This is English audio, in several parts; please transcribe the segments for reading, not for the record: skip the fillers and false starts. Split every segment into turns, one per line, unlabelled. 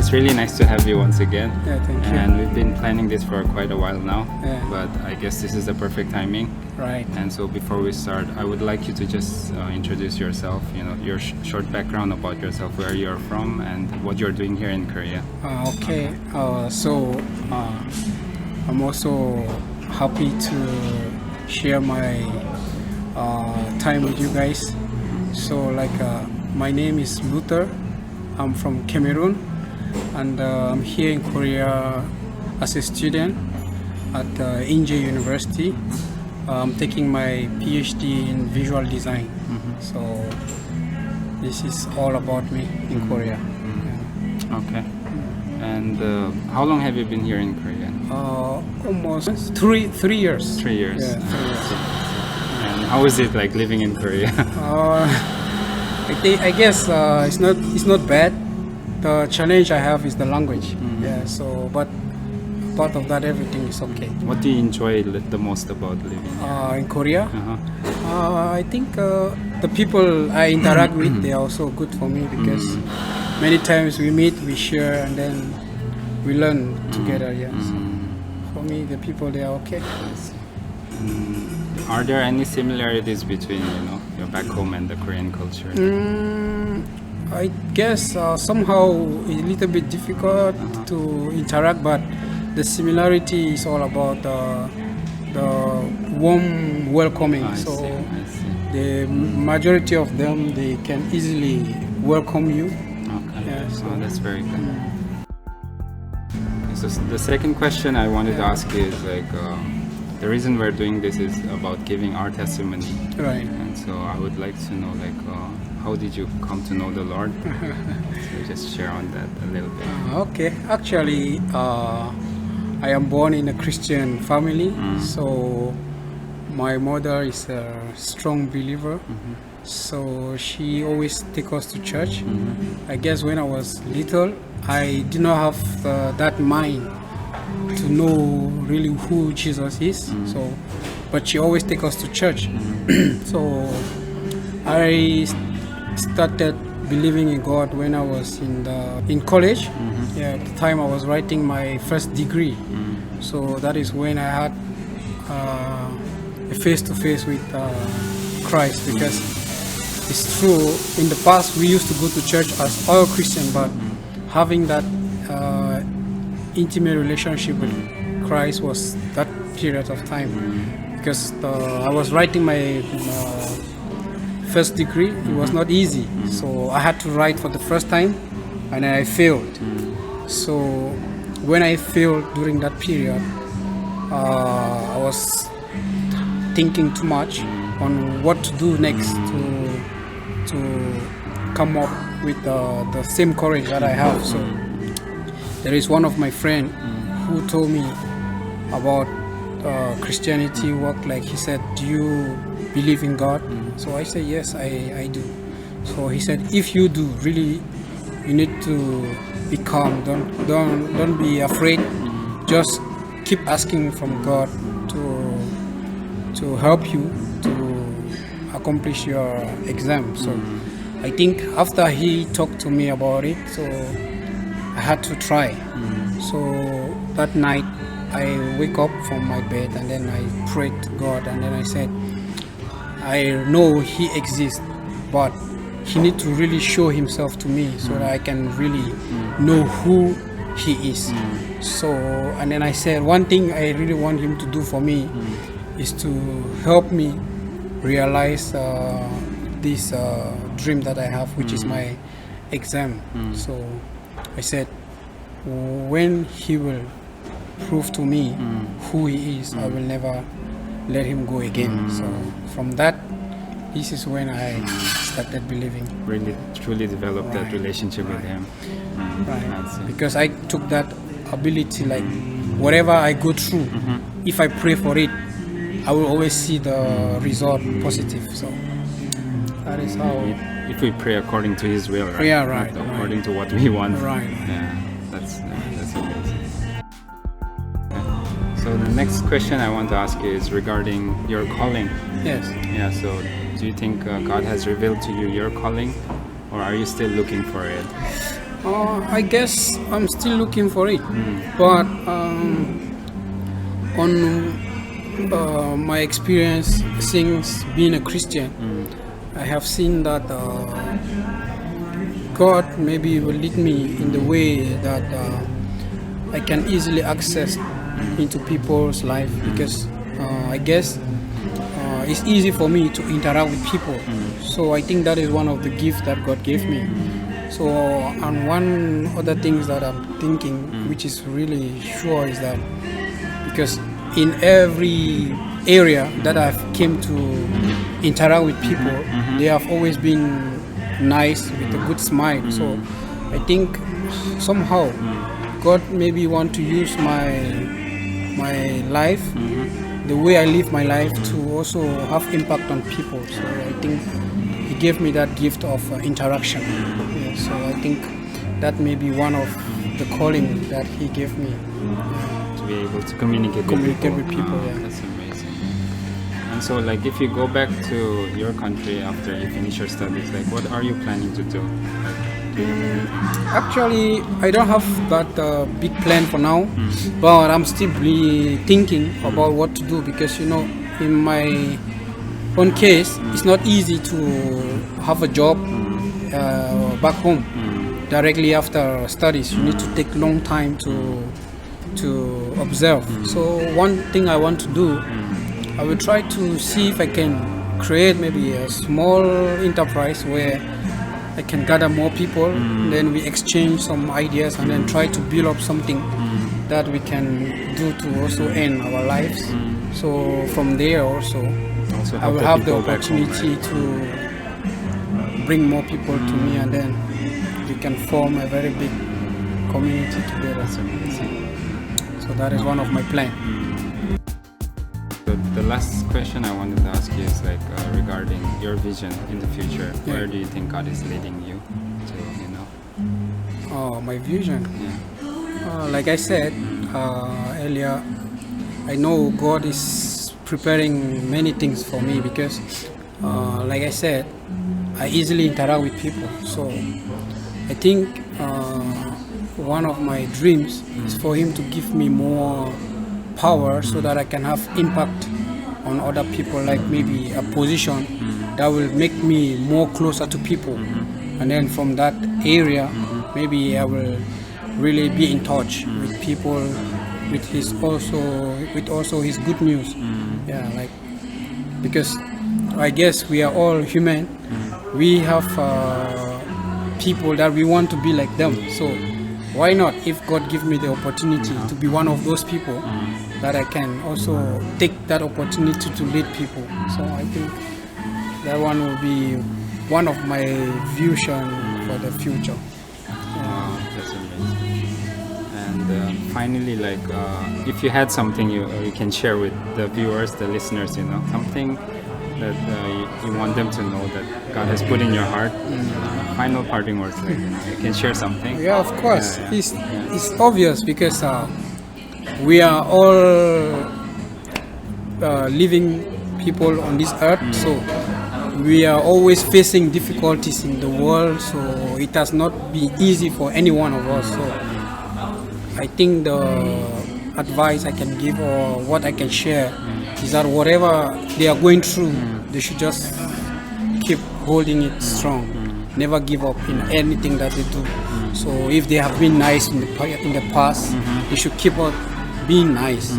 it's really nice to have you once again.
Yeah, thank you.
And we've been planning this for quite a while now,
Yeah.
but I guess this is the perfect timing.
Right.
And so before we start, I would like you to just introduce yourself, your short background about yourself, where you're from, and what you're doing here in Korea.
Okay. I'm also happy to share my time with you guys. So my name is Luther. I'm from Cameroon, and I'm here in Korea as a student at Inje University. I'm taking my PhD in visual design. So this is all about me in Korea.
Okay. And how long have you been here in Korea?
Almost 3 years.
3 years.
Yeah, 3 years.
And how is it like living in Korea?
I guess it's not bad. The challenge I have is the language. Yeah. So, but part of that, everything is okay.
What do you enjoy the most about living here?
In Korea,
Uh-huh.
I think the people I interact with, they are also good for me because many times we meet, we share, and then we learn together. Yeah. So for me, the people, they are okay.
Are there any similarities between your back home and the Korean culture?
I guess somehow a little bit difficult to interact, but the similarity is all about the warm welcoming.
I
So
see.
the majority of them, they can easily welcome you.
Okay.
Yeah, so
That's very good. Okay, so the second question I wanted to ask is the reason we're doing this is about giving our testimony.
right.
And so I would like to know how did you come to know the Lord? So just share on that a little bit.
Okay, actually, I am born in a Christian family, so my mother is a strong believer. So she always take us to church. I guess when I was little, I did not have that mind to know really who Jesus is. So, but she always take us to church. So I started believing in God when I was in college. Yeah, at the time I was writing my first degree. So that is when I had a face-to-face with Christ, because it's true, in the past we used to go to church as all Christian, but having that intimate relationship with Christ was that period of time, because I was writing my first degree. It was not easy, so I had to write for the first time, and I failed. So when I failed during that period, I was thinking too much on what to do next to come up with the same courage that I have. So there is one of my friend who told me about Christianity work. Like he said, "Do you believe in God?" So I said, "Yes, I do." So he said, "If you do, really, you need to be calm. Don't be afraid. Just keep asking from God to help you to accomplish your exam." So I think after he talked to me about it, so I had to try. So that night I wake up from my bed and then I prayed to God, and then I said, I know He exists, but He need to really show Himself to me so that I can really know who He is. So, and then I said, one thing I really want Him to do for me is to help me realize this dream that I have, which is my exam. So I said, when He will prove to me who He is, I will never let Him go again. So from that, this is when I started believing.
Really, truly developed that relationship with Him.
Right.
That's it.
Because I took that ability, like whatever I go through, if I pray for it, I will always see the result positive. So that is how.
If we pray according to His will, right?
Yeah, right,
Not according to what we want.
Right.
Yeah, that's amazing. So the next question I want to ask you is regarding your calling.
Yes.
Yeah. So do you think God has revealed to you your calling, or are you still looking for it?
I guess I'm still looking for it, but on my experience since being a Christian, I have seen that God maybe will lead me in the way that I can easily access into people's life, because I guess it's easy for me to interact with people. So I think that is one of the gifts that God gave me. So, and one other things that I'm thinking, which is really sure, is that because in every area that I've came to interact with people, they have always been nice with a good smile. So I think somehow God maybe want to use my life, the way I live my life, to also have impact on people. So I think He gave me that gift of interaction. Yeah, so I think that may be one of the calling that He gave me.
To be able to communicate
with people. Yeah.
That's amazing. And so, like, if you go back to your country after you finish your studies, like, what are you planning to do?
Actually, I don't have that big plan for now, but I'm still thinking about what to do, because in my own case, it's not easy to have a job back home directly after studies. You need to take long time to observe. So one thing I want to do, I will try to see if I can create maybe a small enterprise where I can gather more people, then we exchange some ideas, and then try to build up something that we can do to also end our lives. So from there also I will have the opportunity to bring more people to me, and then we can form a very big community together. So that is one of my plans.
The last question I wanted to ask you is like regarding your vision in the future.
Yeah.
Where do you think God is leading you to?
Oh, my vision.
Yeah.
Like I said earlier, I know God is preparing many things for me, because like I said, I easily interact with people. So I think one of my dreams is for Him to give me more power, so that I can have impact on other people, like maybe a position that will make me more closer to people, and then from that area maybe I will really be in touch with people with also His good news. Yeah, like, because I guess we are all human, we have people that we want to be like them. So why not, if God give me the opportunity to be one of those people, that I can also take that opportunity to lead people. So I think that one will be one of my vision for the future.
That's amazing. And finally, like, if you had something you can share with the viewers, the listeners, something that you want them to know that God has put in your heart. Final parting words, like, you can share something.
Yeah, of course. Yeah. It's obvious, because we are all living people on this earth, so we are always facing difficulties in the world, so it has not been easy for any one of us. So I think the advice I can give, or what I can share, is that whatever they are going through, they should just keep holding it strong, never give up in anything that they do. So if they have been nice in the past, they should keep on being nice.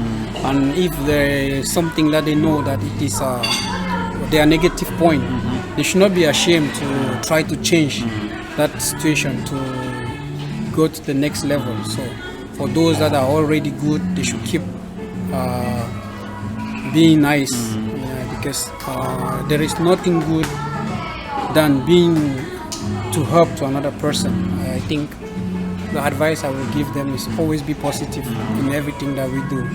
And if there is something that they know that it is their negative point, they should not be ashamed to try to change that situation to go to the next level. So for those that are already good, they should keep being nice, because there is nothing good than being to help to another person. I think the advice I will give them is always be positive in everything that we do.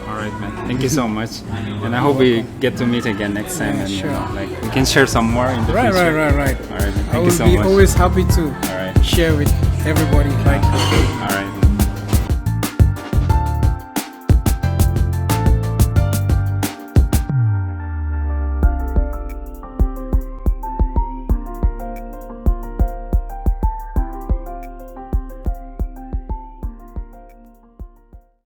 All right, man. Thank you so much, and I hope we get to meet again next time.
Yeah,
and
sure.
like, we can share some more in the future.
Right.
All right, man.
I
Thank
will
you so
be
much.
always happy to
All right.
share with everybody. Right.
All right.